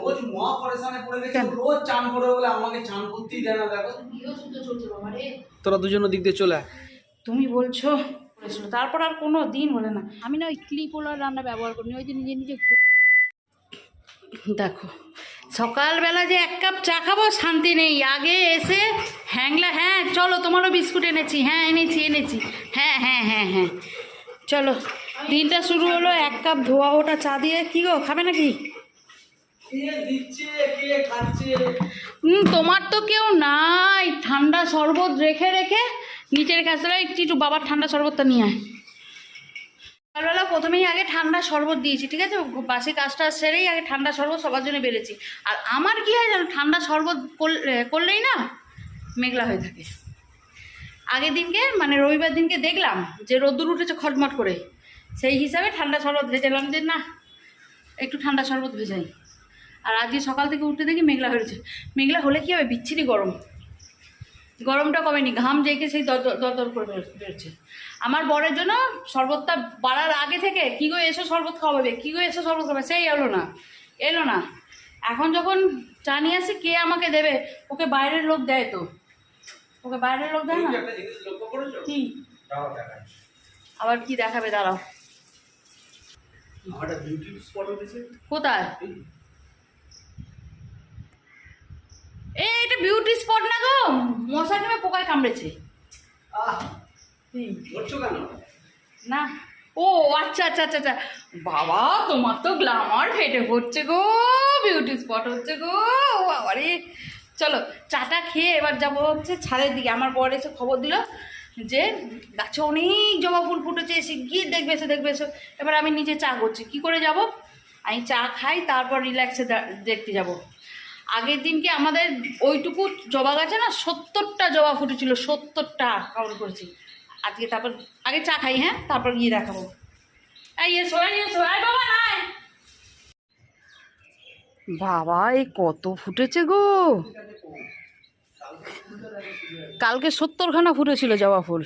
রোজ মহা পরেশানে পড়ে গেছে, রোজ চান করে বলে আমাকে চান করতেই দেয় না। দেখো তোরা দুজনের দিক দিয়ে চলে আয়। তুমি বলছো করেছিল, তারপর আর কোনো দিন বলে না। আমি না ওই ক্লিপ ওলার রান্না ব্যবহার করিনি, ওই যে নিজে নিজে। দেখো সকালবেলা যে এক কাপ চা খাবো শান্তি নেই, আগে এসে হ্যাংলা। হ্যাঁ চলো, তোমারও বিস্কুট এনেছি। হ্যাঁ এনেছি। হ্যাঁ হ্যাঁ হ্যাঁ হ্যাঁ চলো, দিনটা শুরু হলো এক কাপ ধোয়া ওটা চা দিয়ে। কি গো, খাবে নাকি? তোমার তো কেউ নাই, ঠান্ডা শরবত রেখে রেখে নিচের কাছে একটু বাবার ঠান্ডা শরবতটা নিয়ে আয়। সকালবেলা প্রথমেই আগে ঠান্ডা শরবত দিয়েছি, ঠিক আছে, বাসি কাজটা সেরেই আগে ঠান্ডা শরবত সবার জন্য বেড়েছি। আর আমার কি হয় জানো, ঠান্ডা শরবত করলেই না মেঘলা হয়ে থাকে। আগের দিনকে মানে রবিবার দিনকে দেখলাম যে রোদ্দুর উঠেছে খটমট করে, সেই হিসাবে ঠান্ডা শরবত ভেজেলাম যে না একটু ঠান্ডা শরবত ভেজাই। আর আজকে সকাল থেকে উঠতে দেখি মেঘলা হয়েছে। মেঘলা হলে কী হবে, বিচ্ছিরি গরমটা কমেনি, ঘাম জেঁকে সেই দর করে বেরোচ্ছে। আমার বরের জন্য শরবতটা বাড়ার আগে থেকে কী গো এসো শরবত খাওয়াবে, কী গো এসো শরবত খাওয়াবে, সেই এলো না। এখন যখন চা নিয়ে আসি, কে আমাকে দেবে? ওকে বাইরের লোক দেয় তো, ওকে বাইরের লোক দেয় না। কি আবার কি দেখাবে, দাঁড়াও। কোথায়? এটা বিউটি স্পট না গো, মশা নেমে পোকায় কামড়েছে। না ও আচ্ছা আচ্ছা আচ্ছা আচ্ছা, বাবা তোমার তো গ্ল্যামার ফেটে পড়ছে গো, বিউটি স্পট হচ্ছে গো বাবারে। চলো চাটা খেয়ে এবার যাবো হচ্ছে ছাদের দিকে। আমার বর এসে খবর দিল যে গাছে অনেক জবা ফুল ফুটেছে, এসে গিয়ে দেখবে এসো। এবার আমি নিজে চা করছি, কি করে যাব? আমি চা খাই, তারপর রিল্যাক্সে দেখতে যাব। আগের দিনকে আমাদের ওইটুকু জবা গাছে না 70টা জবা ফুটেছিল, 70টা কাউন্ট করেছি আজকে। তারপর আগে চা খাই, হ্যাঁ, তারপর গিয়ে দেখাবো। বাবা নাই, বাবা এই কত ফুটেছে গো, কালকে 70খানা ফুটেছিল জবা ফুল,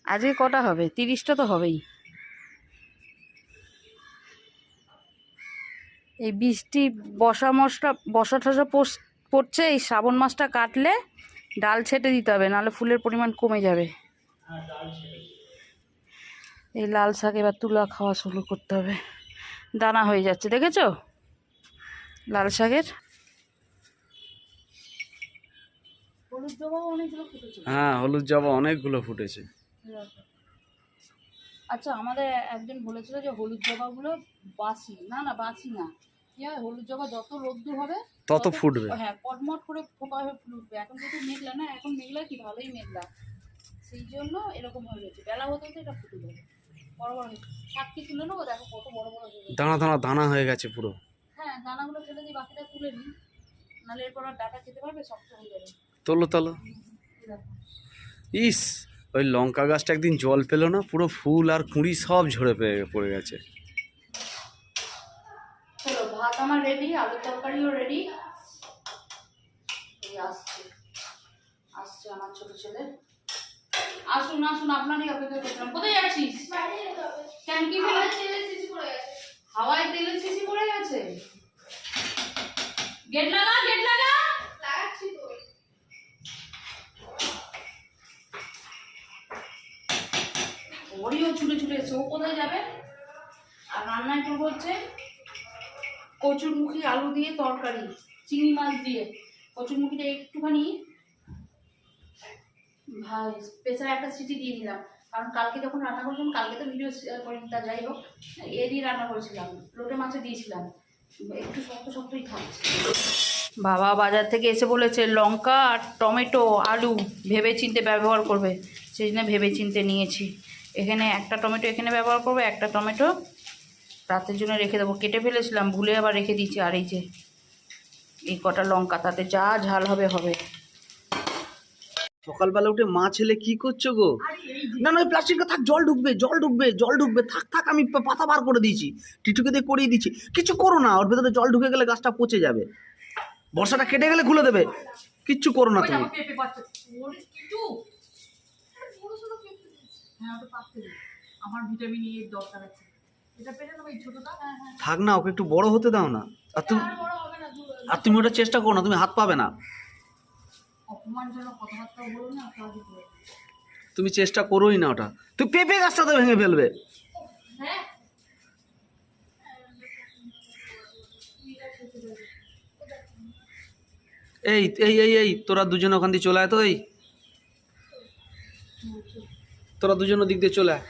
আজকে কটা হবে? 30টা তো হবেই। এই বৃষ্টি বসা ঠসা পড়ছে, এই শ্রাবণ মাসটা কাটলে ডাল ছেটে দিতে হবে, নাহলে ফুলের পরিমাণ কমে যাবে। এই লাল শাক এবার তুলা খাওয়া শুরু করতে হবে, দানা হয়ে যাচ্ছে দেখেছো লাল শাকের। হলুদ জবাও অনেকগুলো ফুটেছে। হ্যাঁ হলুদ জবা অনেকগুলো ফুটেছে। আচ্ছা আমাদের একজন বলেছিল যে হলুদ জবাগুলো বাসি না, বাসি না, কি হয়, হলুদ জবা যত রোদ্দুর হবে তত ফুটবে। হ্যাঁ কটমট করে ফোপা হয়ে ফুটবে। এখন যেহেতু মেঘলা না, এখন মেঘলা কি ভালোই মেঘলা, সেই জন্য এরকম হয়ে গেছে। বেলা হতে হতে এটা ফুটে যাবে, বড় বড় শাকটি তুলে নেবো, দেখো কত বড় বড় হয়ে গেছে, দানা হয়ে গেছে পুরো। হ্যাঁ দানাগুলো ফেলে দিয়ে বাকিটা তুলে নিই, নাহলে এরপর আর ডাটা খেতে পারবে, শক্ত হয়ে যাবে। তোলো ইস, ওই লঙ্কা গাছটা একদিন জল পেলো না, পুরো ফুল আর কুঁড়ি সব ঝরে পড়ে গেছে। চলো ভাত আমার রেডি, আলুর তরকারিও রেডি। এই আসছে আমার ছোট ছেলে। আসুন আপনারই অপেক্ষা করছিলাম। কোথায় যাচ্ছিস? কেন কি ফেলে? হাওয়ায় তেলের শিশি পড়ে গেছে। গেট লাগা লাগাচ্ছি তো। ওরিও ছুটে এসে, ও কোথায় যাবে? আর রান্নায় করবো হচ্ছে কচুরমুখী আলু দিয়ে তরকারি, চিংড়ি মাছ দিয়ে। কচুরমুখীটা একটুখানি ভাই প্রেসারে একটা সিটি দিয়ে দিলাম, কারণ কালকে যখন রান্না করেছিলাম, কালকে তো ভিডিও শেয়ার করিনি, তা যাই হোক এ দিয়ে রান্না করেছিলাম, লোটে মাছে দিয়েছিলাম, একটু শক্তই থাকছে। বাবা বাজার থেকে এসে বলেছে লঙ্কা আর টমেটো আলু ভেবে চিন্তে ব্যবহার করবে, সেই জন্য ভেবে চিন্তে নিয়েছি। এখানে একটা টমেটো এখানে ব্যবহার করবে, একটা টমেটো রাতের জন্য রেখে দেবো, কেটে ফেলেছিলাম ভুলে আবার রেখে দিয়েছি। আর এই যে এই কটা লঙ্কা, তাতে যা ঝাল হবে। সকালবেলা উঠে মা ছেলে কি করছো গো? না ওই প্লাস্টিকটা থাক, জল ঢুকবে, থাক আমি পাতা বার করে দিয়েছি, টিটুকে দিয়ে করিয়ে দিচ্ছি। কিছু করো না, ওর ভেতরে জল ঢুকে গেলে গাছটা পচে যাবে, বর্ষাটা কেটে গেলে খুলে দেবে, কিচ্ছু করো না তুমি। আমার ভিটামিন এর দরকার আছে, এটা পেলে না ভাই ছোটটা। থাক না, ওকে একটু বড় হতে দাও না। আর তুমি ওটা চেষ্টা করো না, তুমি হাত পাবে না। অপমানজনক কথাবার্তা বলো না, তুমি চেষ্টা করোই না ওটা, তুই পেঁপে গাছটা তো ভেঙে ফেলবে। হ্যাঁ এই এই এই এই তোরা দুজনে ওখান দিয়ে চলে আয় তো, এই তোরা দুজন ওদিক দিয়ে চলে আয়।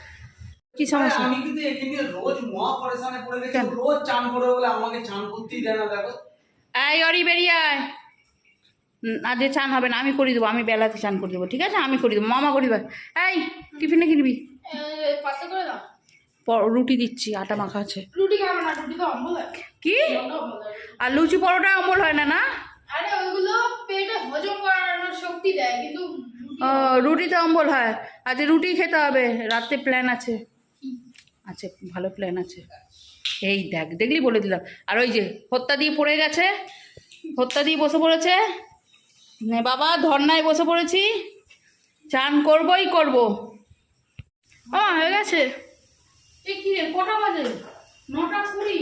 কি সমস্যা? আমি কিন্তু এখানে রোজ মহা পরেশানে পড়ে গেছি, রোজ চান করে বলে আমাকে চান করতেই দেয় না। দেখো এই অরি বেরিয়ে আয়। আজকে চান হবে না, আমি করে দেবো, আমি বেলাতে চান করে দেবো, ঠিক আছে? আমি করে দেবো, মামা করিবা। এই টিফিনে কিনবি? পাস্তা করে দাও। রুটি দিচ্ছি, আটা মাখা আছে। রুটি খাবো না, রুটি তো অম্বল হয়। কি? আর লুচি পরোটা অম্বল হয় না? না আরে ওইগুলো পেটে হজম করানোর শক্তি দেয়, কিন্তু রুটিতে অম্বল হয়। আজ রুটি খেতে হবে, রাতে প্ল্যান আছে। আছে, ভালো প্ল্যান আছে। এই দেখ, দেখলি বলে দিলাম। আর ওই যে হত্যা দিয়ে পড়ে গেছে, হত্যা দিয়ে বসে পড়েছে। নে বাবা, ধর্নায় বসে পড়েছি, চান করবই করব। হয়ে গেছে। এই কি রে, কটা বাজে? 9:20।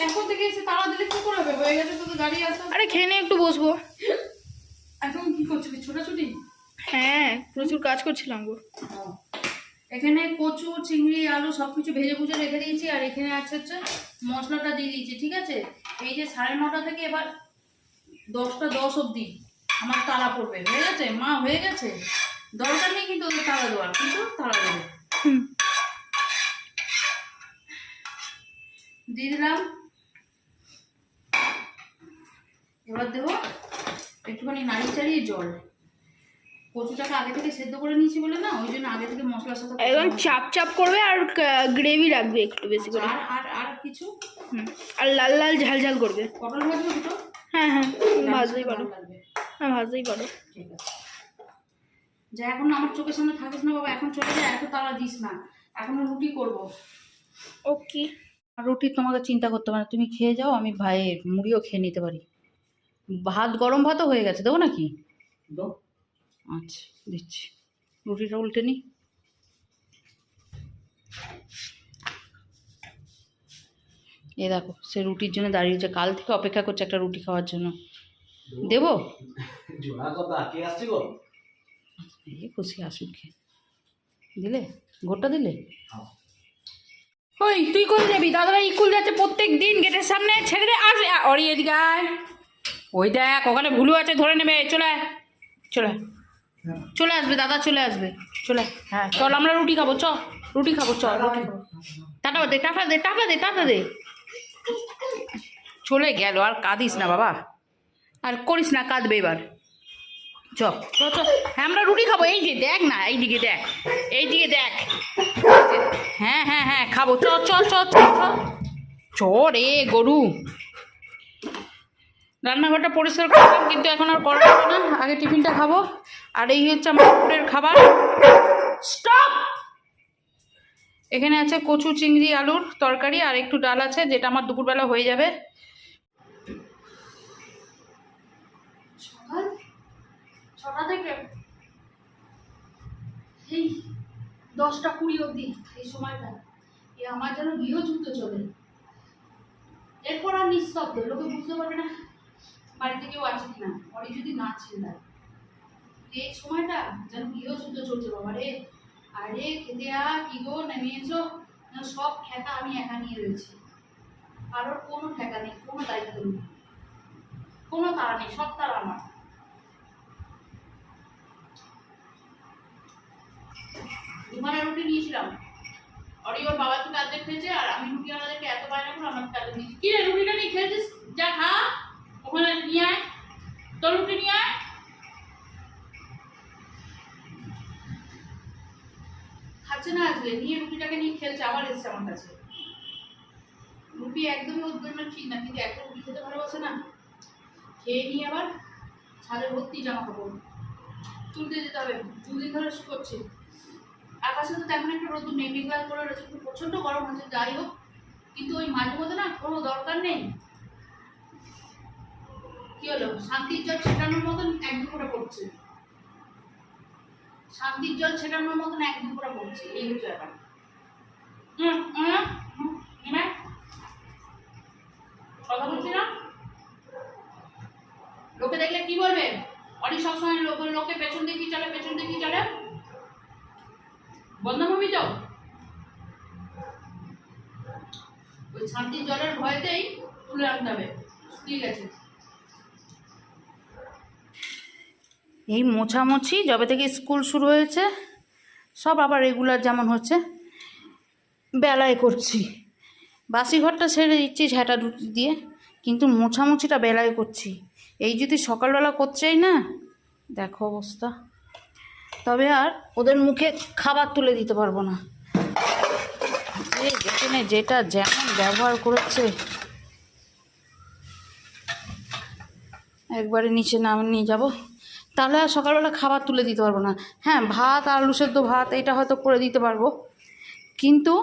এখন থেকে এসে তাড়া দিলে কি করে হবে? হয়ে গেছে, তোদের গাড়ি আসা। আরে খেয়ে নিয়ে একটু বসবো। এখন কি করছিস, ছোটাছুটি? হ্যাঁ, প্রচুর কাজ করছিলাম গো। এখানে কচু, চিংড়ি, আলু সব কিছু ভেজে ভুজে রেখে দিয়েছি। আর এখানে আছে হচ্ছে মশলাটা দিয়ে দিয়েছি, ঠিক আছে? এই যে 9:30 থেকে এবার 10টা 10 অবধি আমার তালা পড়বে। হয়ে গেছে মা, হয়ে গেছে। দরকার নেই কিন্তু ওদের তালা দেওয়ার, কিন্তু তালা দেবে। দিয়ে দিলাম। এবার দেবো একটুখানি নাড়িয়ে চাড়িয়ে জল। কচুটাকে আগে থেকে সেদ্ধ করে নিয়েছি বলে না, ওই জন্য আগে থেকে মশলার সাথে একদম চাপ চাপ করবে আর গ্রেভি রাখবে একটু বেশি করে। আর আর আর কিছু আর লাল লাল ঝাল ঝাল করবে। পটল ভাজবো দুটো। হ্যাঁ হ্যাঁ, ভাজতেই পারো। লাগবে। হ্যাঁ, ভাজতেই পারো। ঠিক আছে, যা এখন আমার চোখের সামনে থাকিস না বাবা, এখন চলে যায়, এত তাড়া দিস না। এখন রুটি করব। ওকে। আর রুটি তোমাকে চিন্তা করতে হবে না, তুমি খেয়ে যাও, আমি ভাই মুড়িও খেয়ে নিতে পারি। ভাত, গরম ভাতও হয়ে গেছে, দেবো নাকি? আচ্ছা দিচ্ছি। রুটিটা উল্টে নি। এ দেখো, সে রুটির জন্য দাঁড়িয়েছে, কাল থেকে অপেক্ষা করছে একটা রুটি খাওয়ার জন্য। দেবো? এই খুশি আসুক, খেয়ে দিলে, গোটা দিলে। ওই তুই কোথায় যাবি? দাদারা স্কুল যাচ্ছে প্রত্যেক দিন, গেটের সামনে ছেড়ে দে। আসবে অরি, এদিকে আয়। ওই দেখ, ওখানে ভুলু আছে, ধরে নেবে। চলে আয়, চলে আয়। চলে আসবে দাদা, চলে আসবে। চলে আয়। হ্যাঁ চল, আমরা রুটি খাবো, চ রুটি খাবো, চল রুটি খাবো। টাটা দে, টাটা দে, টাটা দে, টাটা দে। চলে গেল, আর কাঁদিস না বাবা, আর করিস না, কাঁদবে এবার। চ চ চ, হ্যাঁ আমরা রুটি খাবো। এই যে দেখ না, এইদিকে দেখ, এইদিকে দেখ। হ্যাঁ হ্যাঁ হ্যাঁ, খাবো, চ চ চ চ চ রে গরু। রান্নাঘরটা পরিষ্কার করলাম, কিন্তু এখন আর করা যাবে না, আগে টিফিনটা খাবো। আর এই হচ্ছে আমার দুপুরের খাবার। স্টপ! এখানে আছে কচু, চিংড়ি, আলুর তরকারি, আর একটু ডাল আছে, যেটা আমার দুপুরবেলা হয়ে যাবে। সকাল 6টা থেকে এই 10টা 20 অবধি, এই সময়টা আমার যেন গৃহযুদ্ধ চলে। এরপর আর নিঃশব্দ, লোকে বুঝতে পারবে না বাড়িতে কেউ আছে কিনা, অরি যদি না চিল্লায়। এই সময়টা যেন গৃহযুদ্ধ চলছে বাবা রে। আরে খেতে কি গো নেমেছো? সব ঠেকা আমি একা নিয়ে রয়েছি, কারোর কোনো ঠেকা নেই, কোনো দায়িত্ব নেই, কোনো তাড়া নেই, সব তারা আমার। দুখানা রুটি নিয়েছিলাম, অরি ওর বাবা থেকে অর্ধেক খেয়েছে, আর আমি রুটি আমাদেরকে এত বায়না করে আমার তাদের দিয়েছি। কি রে, রুটিটা নিয়ে খেয়েছিস? যা খা, ওখানে নিয়ে আয়, তোর রুটি নিয়ে আয়। খাচ্ছে না, আজকে নিয়ে রুটিটাকে নিয়ে খেলছে, আবার এসছে আমার কাছে। রুটি একদমই ওর জন্য ঠিক না, কিন্তু একটা রুটি খেতে ভালোবাসে না। খেয়ে নিয়ে আবার ছাদে ভর্তি জামা কাপড় তুলতে যেতে হবে, 2 দিন ধরে শুকোচ্ছে। আকাশে তো তেমন একটা রোদ নেই, মেঘলা করে রয়েছে, কিন্তু প্রচণ্ড গরম হচ্ছে। যাই হোক, কিন্তু ওই মাঝে মধ্যে না কোনো দরকার নেই। কি হলো, শান্তির জল ছেটানোর মতন 1-2 ফোঁটা পড়ছে, শান্তির জল ছেটানোর মতন 1-2 ফোঁটা পড়ছে, এই হচ্ছে ব্যাপার। কথা বলছি না, লোকে দেখলে কি বলবে? অরি সবসময় লোকে পেছন দিকে চলে, পেছন দিকে চলে। বন্ধভূমি তো ওই শান্তির জলের ভয়তেই তুলে আনতে হবে। ঠিক আছে, এই মোছামুছি যবে থেকে স্কুল শুরু হয়েছে সব আবার রেগুলার যেমন হচ্ছে বেলায় করছি। বাসি ঘরটা ছেড়ে দিচ্ছি ঝাঁটা রুটি দিয়ে, কিন্তু মোছামুছিটা বেলায় করছি। এই যদি সকালবেলা করছেই না, দেখো অবস্থা। তবে আর ওদের মুখে খাবার তুলে দিতে পারবো না। যেখানে যেটা যেমন ব্যবহার করেছে একবারে নিচে নিয়ে যাব, তাহলে আর সকালবেলা খাবার তুলে দিতে পারবো না। হ্যাঁ, ভাত আলু সেদ্ধ ভাত এটা হয়তো করে দিতে পারবো, কিন্তু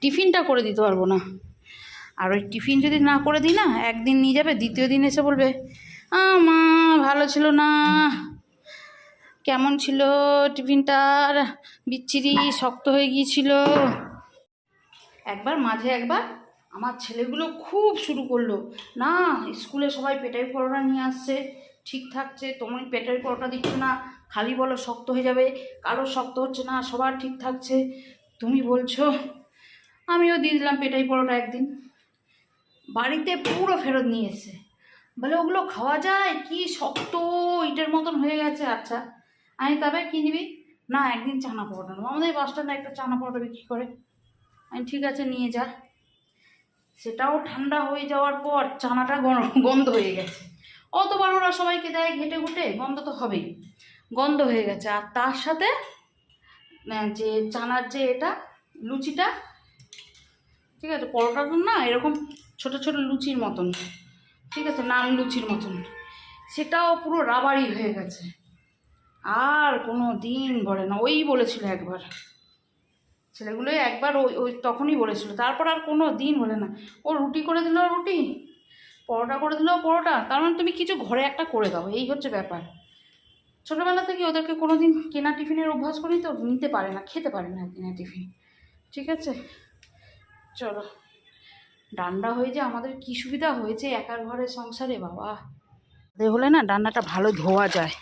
টিফিনটা করে দিতে পারবো না। আর ওই টিফিন যদি না করে দিই না, একদিন নিয়ে যাবে, দ্বিতীয় দিন এসে বলবে মা ভালো ছিল না, কেমন ছিল টিফিনটা, বিচ্ছিরি শক্ত হয়ে গিয়েছিল। মাঝে একবার আমার ছেলেগুলো খুব শুরু করলো, না স্কুলে সবাই পেটাই পরোটা নিয়ে আসছে, ঠিক থাকছে, তুমি পেটাই পরোটা দিচ্ছ না, খালি বলো শক্ত হয়ে যাবে, কারোর শক্ত হচ্ছে না, সবার ঠিক থাকছে, তুমি বলছো। আমিও দিয়ে দিলাম পেটাই পরোটা। একদিন বাড়িতে পুরো ফেরত নিয়ে এসে বলে ওগুলো খাওয়া যায়, কি শক্ত ইটের মতন হয়ে গেছে। আচ্ছা, আমি তবে কি নিবি? না একদিন চানা পরোটা নেবো, আমাদের বাস স্ট্যান্ডে একটা চানা পরোটা বিক্রি করে। আমি ঠিক আছে নিয়ে যা। সেটাও ঠান্ডা হয়ে যাওয়ার পর চানাটা গন্ধ হয়ে গেছে। অতবার ওরা সবাইকে দেয় ঘেটে ঘুটে, গন্ধ তো হবেই, গন্ধ হয়ে গেছে। আর তার সাথে যে চানার যে এটা লুচিটা, ঠিক আছে, পরোটা তো না এরকম ছোট ছোট লুচির মতন, ঠিক আছে, নান লুচির মতন, সেটাও পুরো রাবারি হয়ে গেছে। আর কোনো দিন বলে না। ওই বলেছিল একবার, ছেলেগুলো একবার ওই তখনই বলেছিল, তারপর আর কোনো দিন বলে না। ও রুটি করে দিল রুটি, পরোটা করে দিল পরোটা, তার মানে তুমি কিছু ঘরে একটা করে দাও, এই হচ্ছে ব্যাপার। ছোটোবেলা থেকে ওদেরকে কোনো দিন কেনা টিফিনের অভ্যাস করি তো নিতে পারে না, খেতে পারে না কেনা টিফিন। ঠিক আছে, চলো। ডান্ডা হয়ে যে আমাদের কি সুবিধা হয়েছে একার ঘরের সংসারে বাবা। তাদের হলে না ডান্ডাটা ভালো ধোয়া যায়,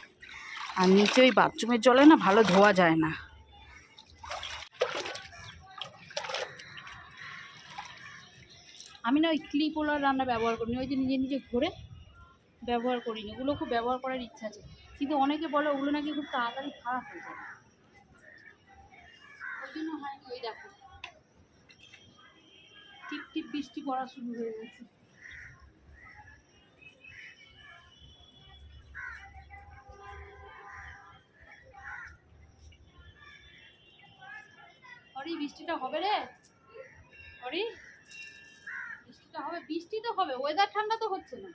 আর নিচে ওই বাথরুমের জলে না ভালো ধোয়া যায় না। আমি না ওই ক্লিপওয়ালা রান্না ব্যবহার করিনি, ওই যে নিজে নিজে ঘুরে ব্যবহার করিনি। ওগুলো খুব ব্যবহার করার ইচ্ছা আছে, কিন্তু অনেকে বলে ওগুলো নাকি খুব তাড়াতাড়ি খারাপ হয়ে যায়, ওই জন্য হয়নি। ওই দেখো টিপ টিপ বৃষ্টি পড়া শুরু হয়ে গেছে। অরি বৃষ্টিটা হবে রে, অরি বৃষ্টিটা হবে, বৃষ্টি তো হবে, ওয়েদার ঠান্ডা তো হচ্ছে না,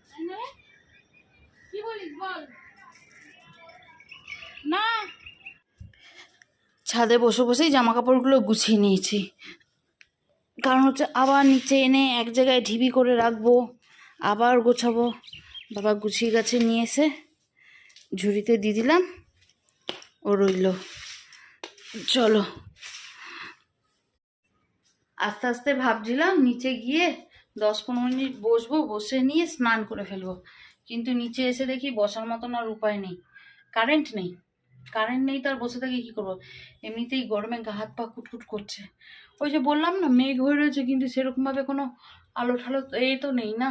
তাই না রে? কি বলিস বল না। ছাদে বসে বসেই জামা কাপড়গুলো গুছিয়ে নিয়েছি, কারণ হচ্ছে আবার নিচে এনে এক জায়গায় ঢিবি করে রাখবো, আবার গোছাবো। বাবা গুছিয়ে গাছে নিয়ে এসে ঝুড়িতে দিয়ে দিলাম, ও রইল। চলো, আস্তে আস্তে ভাবছিলাম নিচে গিয়ে 10-15 মিনিট বসবো, বসে নিয়ে স্নান করে ফেলবো, কিন্তু নিচে এসে দেখি বসার মতন আর উপায় নেই, কারেন্ট নেই। কারেন্ট নেই তো আর বসে থেকে কী করবো? এমনিতেই গরমে গা হাত পা কুটকুট করছে। ওই যে বললাম না মেঘ হয়ে রয়েছে, কিন্তু সেরকমভাবে কোনো আলো ঠালো এই তো নেই না,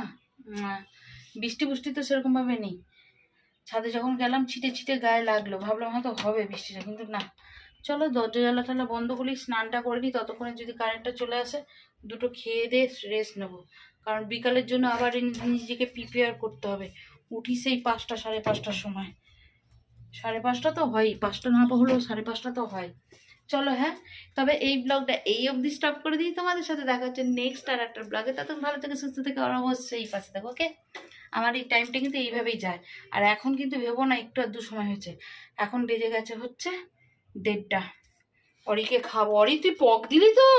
বৃষ্টি বুষ্টি তো সেরকমভাবে নেই। ছাদে যখন গেলাম ছিটে ছিটে গায়ে লাগলো, ভাবলাম হয়তো হবে বৃষ্টিটা, কিন্তু না। চলো দরজা জ্বালা ঠালা বন্ধ করি, স্নানটা করে নিই, ততক্ষণে যদি কারেন্টটা চলে আসে দুটো খেয়ে দিয়ে রেস্ট নেবো, কারণ বিকালের জন্য আবার নিজেকে প্রিপেয়ার করতে হবে। উঠি সেই 5টা 5:30টার সময়, 5:30 তো হয়, 5টা না হলেও 5:30 তো হয়। চলো হ্যাঁ, তবে এই ব্লগটা এই অবধি স্টপ করে দিই, তোমাদের সাথে দেখা হচ্ছে নেক্সট আর একটা ব্লগে। ততক্ষণ ভালো থেকে সুস্থ থেকে আর অবশ্যই পাশে থাকো, ওকে? আমার এই টাইমটা কিন্তু এইভাবেই যায়, আর এখন কিন্তু ভেবো না একটু আধটু সময় হয়েছে, এখন বেজে গেছে হচ্ছে 1:30। অরিকে খাবো। অরি তুই পক দিলি তো,